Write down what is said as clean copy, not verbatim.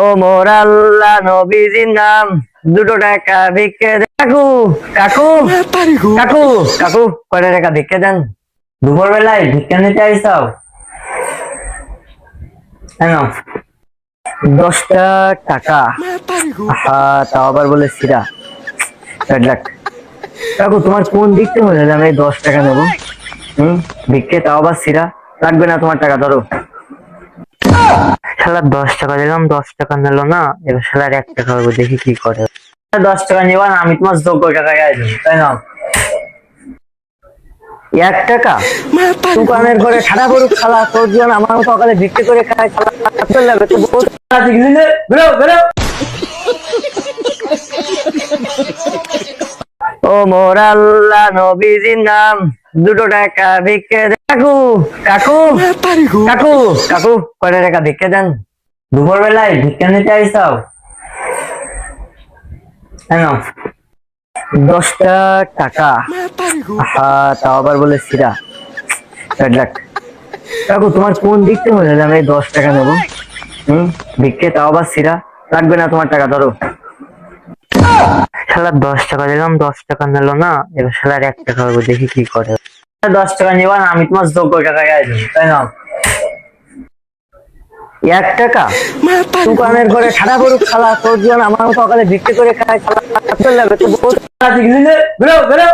ও মোর আল্লাহ নবীজির নাম, 2 টাকা ভিক্ষে দেন। কাকু কাকু কাকু কাকু, কয়টা টাকা ভিক্ষে দেন? দুপুর বেলায় ভিক্ষা নিতে আইসাও? কেন? 10 টাকা। আহা, তাও আবার বলে সিরা। কাকু, তোমার কোন দিক থেকে হয়ে আমি 10 টাকা নেবো? ভিক্ষে, তাও আবার সিরা। লাগবে না তোমার টাকা, ধরো। শালা 10 টাকা দিলাম, 10 টাকা নিলো না। এবার শালার 1 টাকা হবে, দেখি কি করে। 10 টাকা নিবা না, আমি তোমার যোগ্য টাকায় আসবো, তাই না? 1 টাকা? দোকানের ঘরে ঠাড়া গরু খালা, তোর জন্য আমার মতো সকালে ভিক্ষে করে খায় খালা, চলে যাবে তো। বেরো বেরো। ও মোর আল্লাহ নবীজির নাম, 2 টাকা ভিক্ষে দেন। কাকু কাকু কাকু কাকু, কয়টা টাকা ভিক্ষে দেন? দুপুর বেলায় ভিক্ষা নিতে আইসাও? কেন? 10 টাকা। আহা, তাও আবার বলে সিরা। কাকু, তোমার কোন দিক থেকে হয়ে আমি 10 টাকা নেবো? ভিক্ষে, তাও আবার সিরা। লাগবে না তোমার টাকা, ধরো। শালা 10 টাকা দিলাম, 10 টাকা নিলো না। এবার শালার 1 টাকা হবে, দেখি কি করে। 10 টাকা নিবা না, আমি তোমার যোগ্য টাকায় আসবো, তাই না? 1 টাকা? দোকানের ঘরে ঠাড়া গরু খালা, তোর জন্য আমার মতো সকালে ভিক্ষে করে খায় খালা, চলে যাবে তো। বেরো বেরো।